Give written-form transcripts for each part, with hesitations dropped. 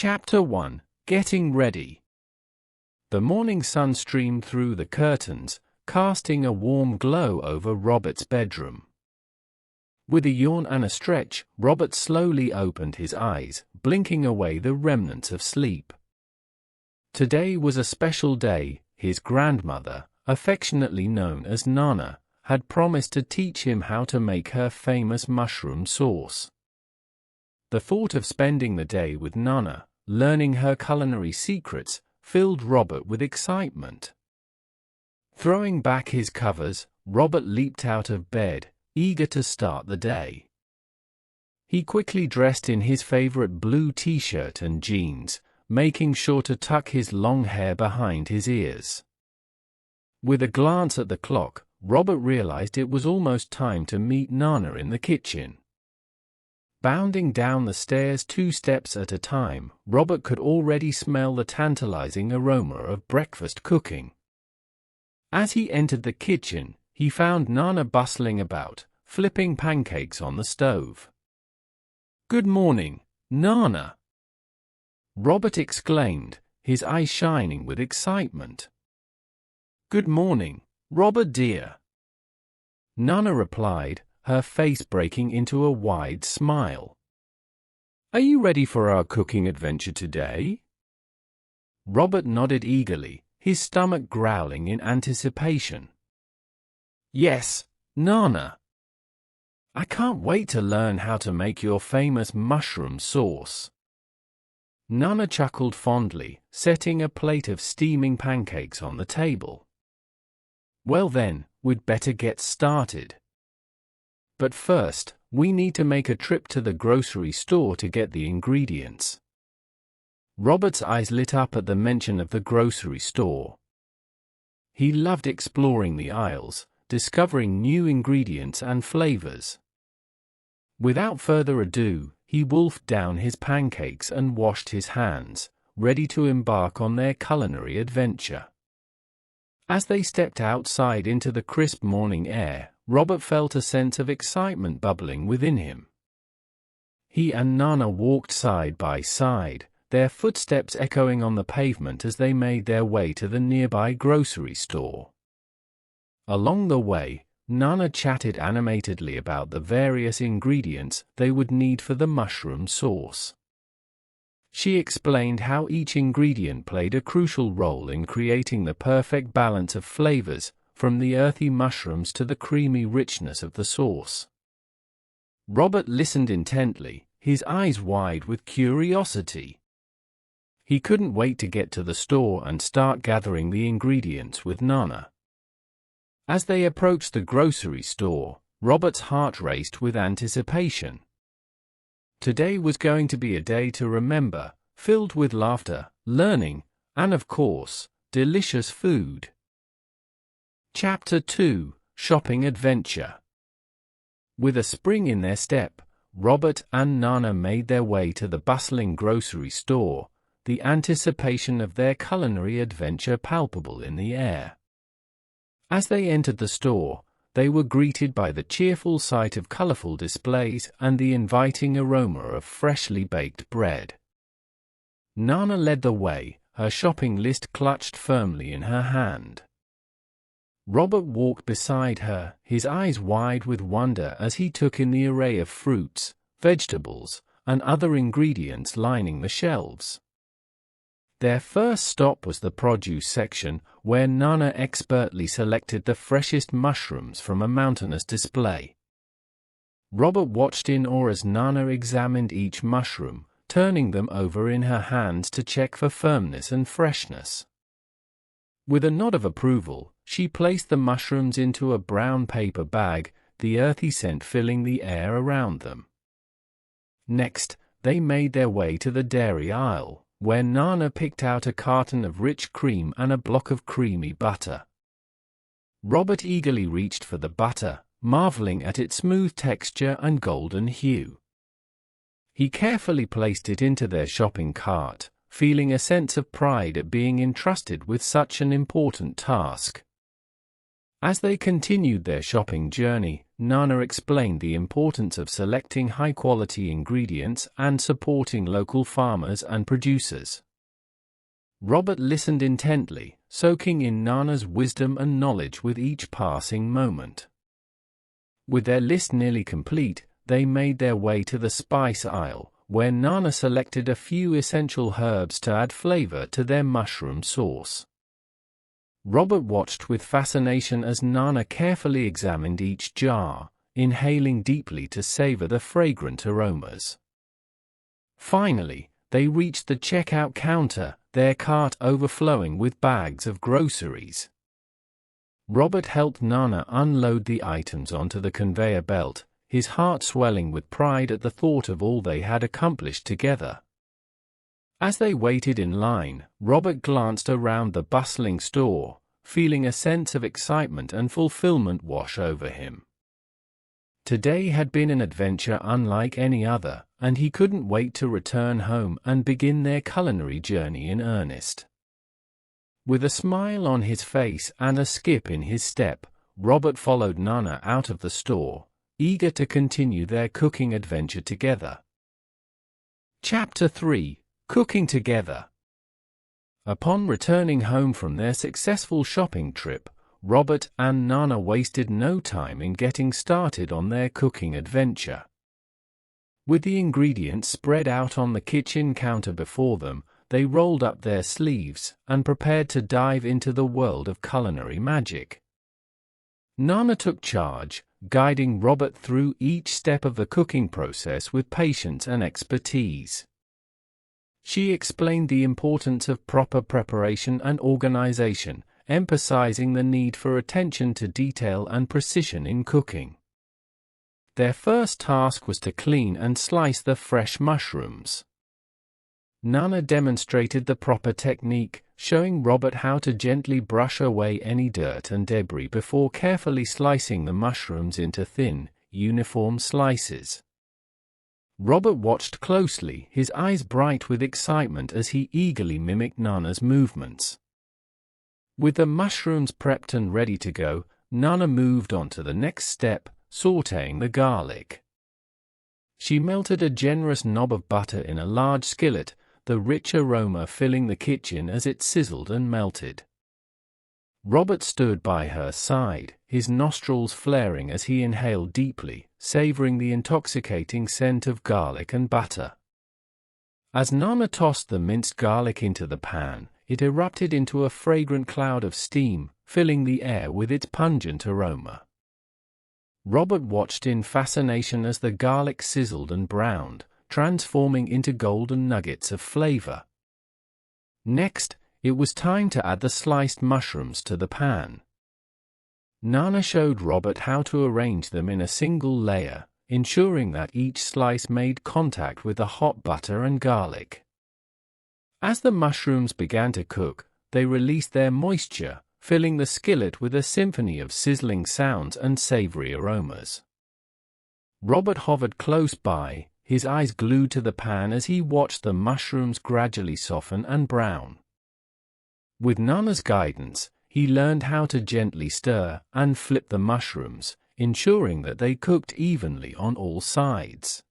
Chapter 1: Getting Ready. The morning sun streamed through the curtains, casting a warm glow over Robert's bedroom. With a yawn and a stretch, Robert slowly opened his eyes, blinking away the remnants of sleep. Today was a special day. His grandmother, affectionately known as Nana, had promised to teach him how to make her famous mushroom sauce. The thought of spending the day with Nana, learning her culinary secrets, filled Robert with excitement. Throwing back his covers, Robert leaped out of bed, eager to start the day. He quickly dressed in his favorite blue t-shirt and jeans, making sure to tuck his long hair behind his ears. With a glance at the clock, Robert realized it was almost time to meet Nana in the kitchen. Bounding down the stairs 2 steps at a time, Robert could already smell the tantalizing aroma of breakfast cooking. As he entered the kitchen, he found Nana bustling about, flipping pancakes on the stove. "Good morning, Nana!" Robert exclaimed, his eyes shining with excitement. "Good morning, Robert dear," Nana replied, her face breaking into a wide smile. "Are you ready for our cooking adventure today?" Robert nodded eagerly, his stomach growling in anticipation. "Yes, Nana. I can't wait to learn how to make your famous mushroom sauce." Nana chuckled fondly, setting a plate of steaming pancakes on the table. "Well then, we'd better get started. But first, we need to make a trip to the grocery store to get the ingredients." Robert's eyes lit up at the mention of the grocery store. He loved exploring the aisles, discovering new ingredients and flavors. Without further ado, he wolfed down his pancakes and washed his hands, ready to embark on their culinary adventure. As they stepped outside into the crisp morning air, Robert felt a sense of excitement bubbling within him. He and Nana walked side by side, their footsteps echoing on the pavement as they made their way to the nearby grocery store. Along the way, Nana chatted animatedly about the various ingredients they would need for the mushroom sauce. She explained how each ingredient played a crucial role in creating the perfect balance of flavors, from the earthy mushrooms to the creamy richness of the sauce. Robert listened intently, his eyes wide with curiosity. He couldn't wait to get to the store and start gathering the ingredients with Nana. As they approached the grocery store, Robert's heart raced with anticipation. Today was going to be a day to remember, filled with laughter, learning, and of course, delicious food. Chapter 2: Shopping Adventure. With a spring in their step, Robert and Nana made their way to the bustling grocery store, the anticipation of their culinary adventure palpable in the air. As they entered the store, they were greeted by the cheerful sight of colorful displays and the inviting aroma of freshly baked bread. Nana led the way, her shopping list clutched firmly in her hand. Robert walked beside her, his eyes wide with wonder as he took in the array of fruits, vegetables, and other ingredients lining the shelves. Their first stop was the produce section, where Nana expertly selected the freshest mushrooms from a mountainous display. Robert watched in awe as Nana examined each mushroom, turning them over in her hands to check for firmness and freshness. With a nod of approval, she placed the mushrooms into a brown paper bag, the earthy scent filling the air around them. Next, they made their way to the dairy aisle, where Nana picked out a carton of rich cream and a block of creamy butter. Robert eagerly reached for the butter, marveling at its smooth texture and golden hue. He carefully placed it into their shopping cart, feeling a sense of pride at being entrusted with such an important task. As they continued their shopping journey, Nana explained the importance of selecting high-quality ingredients and supporting local farmers and producers. Robert listened intently, soaking in Nana's wisdom and knowledge with each passing moment. With their list nearly complete, they made their way to the spice aisle, where Nana selected a few essential herbs to add flavor to their mushroom sauce. Robert watched with fascination as Nana carefully examined each jar, inhaling deeply to savor the fragrant aromas. Finally, they reached the checkout counter, their cart overflowing with bags of groceries. Robert helped Nana unload the items onto the conveyor belt, his heart swelling with pride at the thought of all they had accomplished together. As they waited in line, Robert glanced around the bustling store, feeling a sense of excitement and fulfillment wash over him. Today had been an adventure unlike any other, and he couldn't wait to return home and begin their culinary journey in earnest. With a smile on his face and a skip in his step, Robert followed Nana out of the store, eager to continue their cooking adventure together. Chapter 3: Cooking Together. Upon returning home from their successful shopping trip, Robert and Nana wasted no time in getting started on their cooking adventure. With the ingredients spread out on the kitchen counter before them, they rolled up their sleeves and prepared to dive into the world of culinary magic. Nana took charge, guiding Robert through each step of the cooking process with patience and expertise. She explained the importance of proper preparation and organization, emphasizing the need for attention to detail and precision in cooking. Their first task was to clean and slice the fresh mushrooms. Nana demonstrated the proper technique, showing Robert how to gently brush away any dirt and debris before carefully slicing the mushrooms into thin, uniform slices. Robert watched closely, his eyes bright with excitement as he eagerly mimicked Nana's movements. With the mushrooms prepped and ready to go, Nana moved on to the next step, sautéing the garlic. She melted a generous knob of butter in a large skillet, the rich aroma filling the kitchen as it sizzled and melted. Robert stood by her side, his nostrils flaring as he inhaled deeply, savoring the intoxicating scent of garlic and butter. As Nana tossed the minced garlic into the pan, it erupted into a fragrant cloud of steam, filling the air with its pungent aroma. Robert watched in fascination as the garlic sizzled and browned, transforming into golden nuggets of flavor. Next, it was time to add the sliced mushrooms to the pan. Nana showed Robert how to arrange them in a single layer, ensuring that each slice made contact with the hot butter and garlic. As the mushrooms began to cook, they released their moisture, filling the skillet with a symphony of sizzling sounds and savory aromas. Robert hovered close by, his eyes glued to the pan as he watched the mushrooms gradually soften and brown. With Nana's guidance, he learned how to gently stir and flip the mushrooms, ensuring that they cooked evenly on all sides.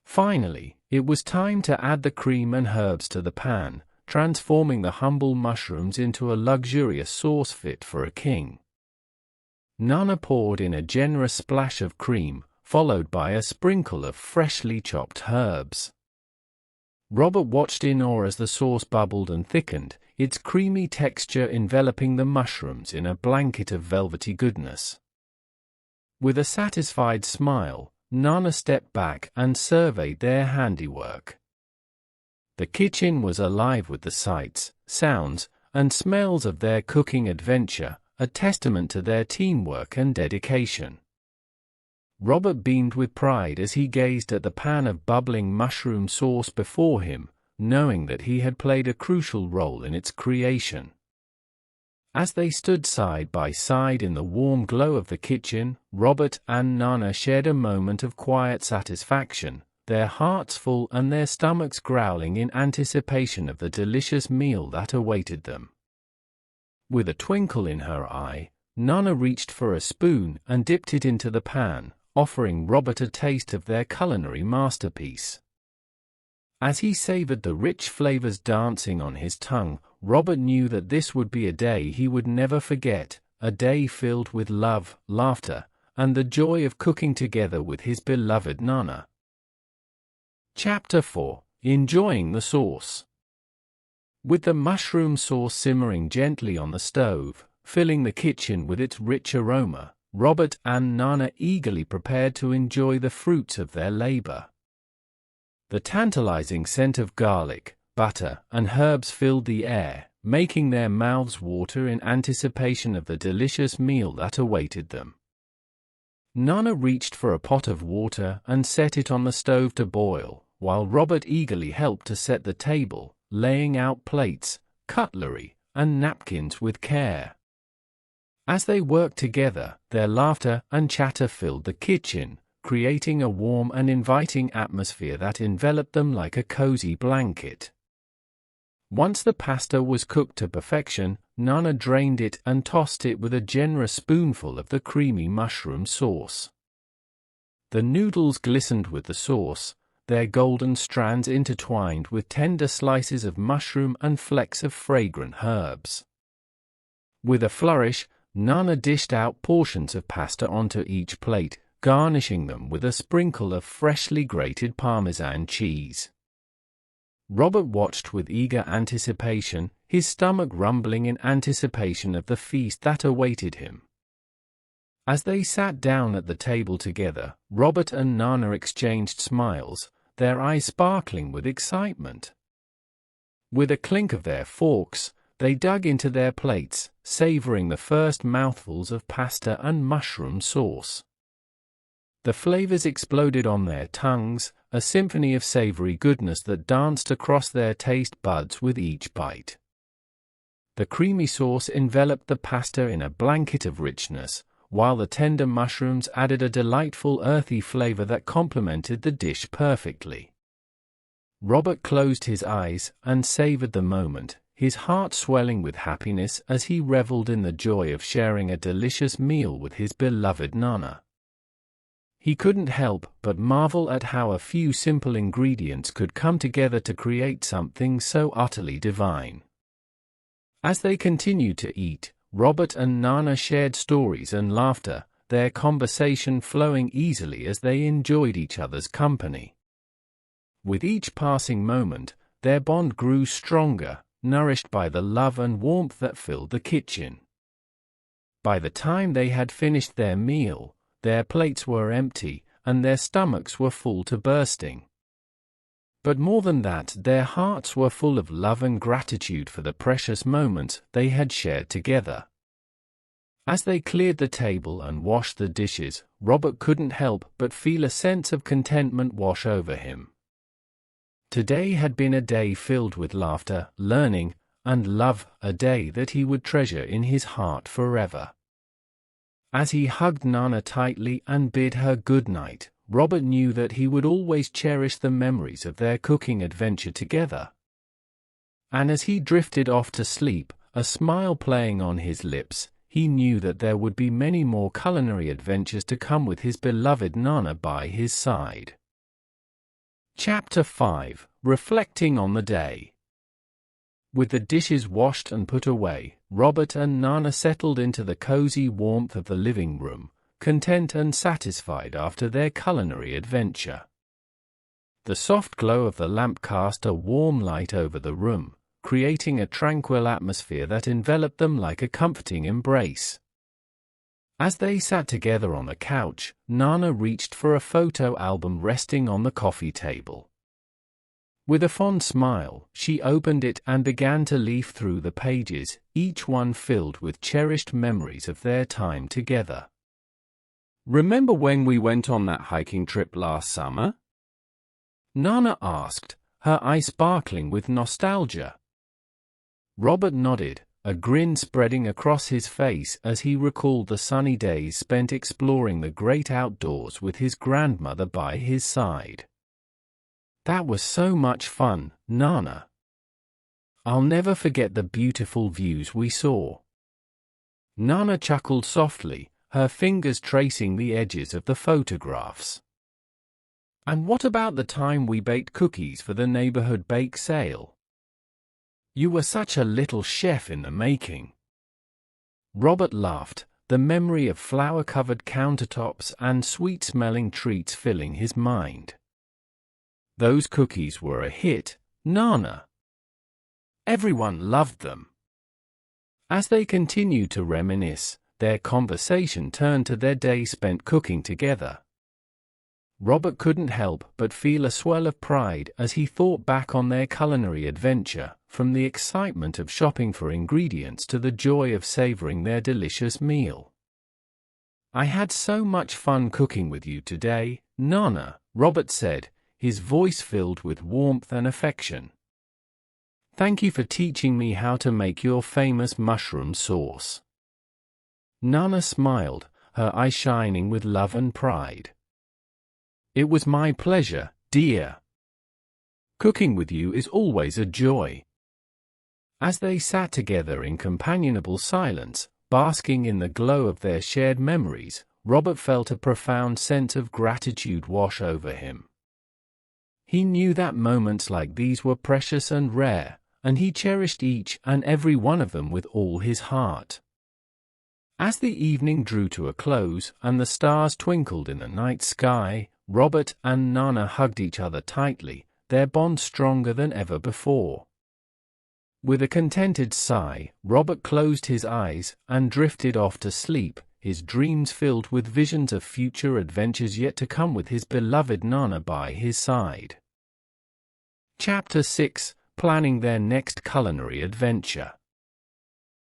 Finally, it was time to add the cream and herbs to the pan, transforming the humble mushrooms into a luxurious sauce fit for a king. Nana poured in a generous splash of cream, followed by a sprinkle of freshly chopped herbs. Robert watched in awe as the sauce bubbled and thickened, its creamy texture enveloping the mushrooms in a blanket of velvety goodness. With a satisfied smile, Nana stepped back and surveyed their handiwork. The kitchen was alive with the sights, sounds, and smells of their cooking adventure, a testament to their teamwork and dedication. Robert beamed with pride as he gazed at the pan of bubbling mushroom sauce before him, knowing that he had played a crucial role in its creation. As they stood side by side in the warm glow of the kitchen, Robert and Nana shared a moment of quiet satisfaction, their hearts full and their stomachs growling in anticipation of the delicious meal that awaited them. With a twinkle in her eye, Nana reached for a spoon and dipped it into the pan, offering Robert a taste of their culinary masterpiece. As he savored the rich flavors dancing on his tongue, Robert knew that this would be a day he would never forget, a day filled with love, laughter, and the joy of cooking together with his beloved Nana. Chapter 4: Enjoying the Sauce. With the mushroom sauce simmering gently on the stove, filling the kitchen with its rich aroma, Robert and Nana eagerly prepared to enjoy the fruits of their labor. The tantalizing scent of garlic, butter, and herbs filled the air, making their mouths water in anticipation of the delicious meal that awaited them. Nana reached for a pot of water and set it on the stove to boil, while Robert eagerly helped to set the table, laying out plates, cutlery, and napkins with care. As they worked together, their laughter and chatter filled the kitchen, creating a warm and inviting atmosphere that enveloped them like a cozy blanket. Once the pasta was cooked to perfection, Nana drained it and tossed it with a generous spoonful of the creamy mushroom sauce. The noodles glistened with the sauce, their golden strands intertwined with tender slices of mushroom and flecks of fragrant herbs. With a flourish, Nana dished out portions of pasta onto each plate, garnishing them with a sprinkle of freshly grated Parmesan cheese. Robert watched with eager anticipation, his stomach rumbling in anticipation of the feast that awaited him. As they sat down at the table together, Robert and Nana exchanged smiles, their eyes sparkling with excitement. With a clink of their forks, they dug into their plates, savoring the first mouthfuls of pasta and mushroom sauce. The flavors exploded on their tongues, a symphony of savory goodness that danced across their taste buds with each bite. The creamy sauce enveloped the pasta in a blanket of richness, while the tender mushrooms added a delightful earthy flavor that complemented the dish perfectly. Robert closed his eyes and savored the moment, his heart swelling with happiness as he reveled in the joy of sharing a delicious meal with his beloved Nana. He couldn't help but marvel at how a few simple ingredients could come together to create something so utterly divine. As they continued to eat, Robert and Nana shared stories and laughter, their conversation flowing easily as they enjoyed each other's company. With each passing moment, their bond grew stronger, nourished by the love and warmth that filled the kitchen. By the time they had finished their meal, their plates were empty, and their stomachs were full to bursting. But more than that, their hearts were full of love and gratitude for the precious moments they had shared together. As they cleared the table and washed the dishes, Robert couldn't help but feel a sense of contentment wash over him. Today had been a day filled with laughter, learning, and love, a day that he would treasure in his heart forever. As he hugged Nana tightly and bid her good night, Robert knew that he would always cherish the memories of their cooking adventure together. And as he drifted off to sleep, a smile playing on his lips, he knew that there would be many more culinary adventures to come with his beloved Nana by his side. Chapter 5: Reflecting on the Day. With the dishes washed and put away, Robert and Nana settled into the cozy warmth of the living room, content and satisfied after their culinary adventure. The soft glow of the lamp cast a warm light over the room, creating a tranquil atmosphere that enveloped them like a comforting embrace. As they sat together on the couch, Nana reached for a photo album resting on the coffee table. With a fond smile, she opened it and began to leaf through the pages, each one filled with cherished memories of their time together. "Remember when we went on that hiking trip last summer?" Nana asked, her eyes sparkling with nostalgia. Robert nodded, a grin spreading across his face as he recalled the sunny days spent exploring the great outdoors with his grandmother by his side. "That was so much fun, Nana. I'll never forget the beautiful views we saw." Nana chuckled softly, her fingers tracing the edges of the photographs. And what about the time we baked cookies for the neighborhood bake sale? You were such a little chef in the making. Robert laughed, the memory of flour-covered countertops and sweet-smelling treats filling his mind. Those cookies were a hit, Nana. Everyone loved them. As they continued to reminisce, their conversation turned to their day spent cooking together. Robert couldn't help but feel a swell of pride as he thought back on their culinary adventure, from the excitement of shopping for ingredients to the joy of savoring their delicious meal. "I had so much fun cooking with you today, Nana," Robert said, his voice filled with warmth and affection. "Thank you for teaching me how to make your famous mushroom sauce." Nana smiled, her eyes shining with love and pride. "It was my pleasure, dear. Cooking with you is always a joy." As they sat together in companionable silence, basking in the glow of their shared memories, Robert felt a profound sense of gratitude wash over him. He knew that moments like these were precious and rare, and he cherished each and every one of them with all his heart. As the evening drew to a close and the stars twinkled in the night sky, Robert and Nana hugged each other tightly, their bond stronger than ever before. With a contented sigh, Robert closed his eyes and drifted off to sleep, his dreams filled with visions of future adventures yet to come with his beloved Nana by his side. Chapter 6: Planning their next culinary adventure.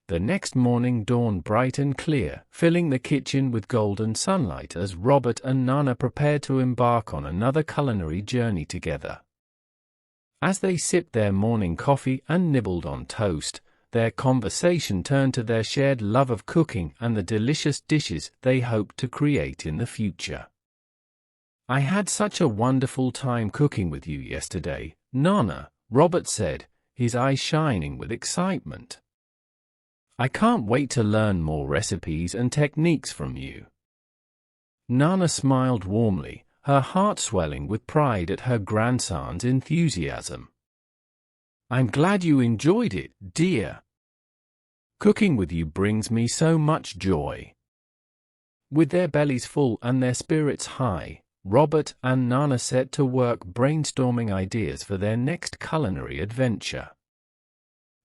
The next morning dawned bright and clear, filling the kitchen with golden sunlight as Robert and Nana prepared to embark on another culinary journey together. As they sipped their morning coffee and nibbled on toast, their conversation turned to their shared love of cooking and the delicious dishes they hoped to create in the future. "I had such a wonderful time cooking with you yesterday, Nana," Robert said, his eyes shining with excitement. "I can't wait to learn more recipes and techniques from you." Nana smiled warmly, her heart swelling with pride at her grandson's enthusiasm. "I'm glad you enjoyed it, dear. Cooking with you brings me so much joy." With their bellies full and their spirits high, Robert and Nana set to work brainstorming ideas for their next culinary adventure.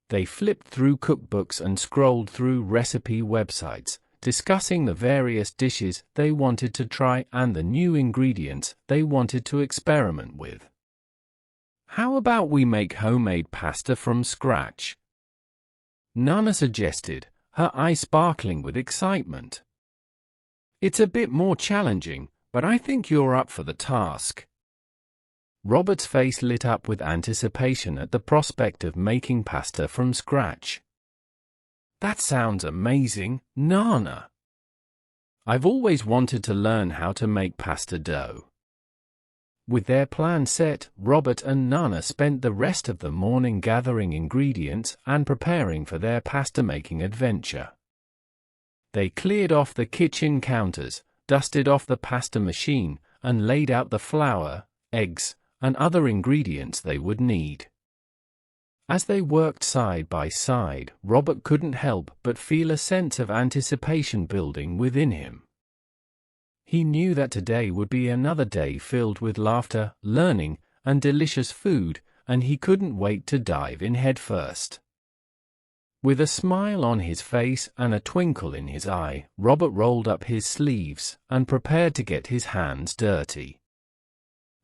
They flipped through cookbooks and scrolled through recipe websites, discussing the various dishes they wanted to try and the new ingredients they wanted to experiment with. "How about we make homemade pasta from scratch?" Nana suggested, her eyes sparkling with excitement. "It's a bit more challenging, but I think you're up for the task." Robert's face lit up with anticipation at the prospect of making pasta from scratch. "That sounds amazing, Nana. I've always wanted to learn how to make pasta dough." With their plan set, Robert and Nana spent the rest of the morning gathering ingredients and preparing for their pasta-making adventure. They cleared off the kitchen counters, dusted off the pasta machine, and laid out the flour, eggs, and other ingredients they would need. As they worked side by side, Robert couldn't help but feel a sense of anticipation building within him. He knew that today would be another day filled with laughter, learning, and delicious food, and he couldn't wait to dive in headfirst. With a smile on his face and a twinkle in his eye, Robert rolled up his sleeves and prepared to get his hands dirty.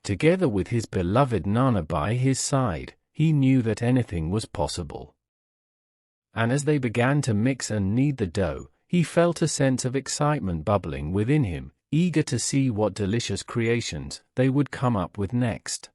Together with his beloved Nana by his side, he knew that anything was possible. And as they began to mix and knead the dough, he felt a sense of excitement bubbling within him, eager to see what delicious creations they would come up with next.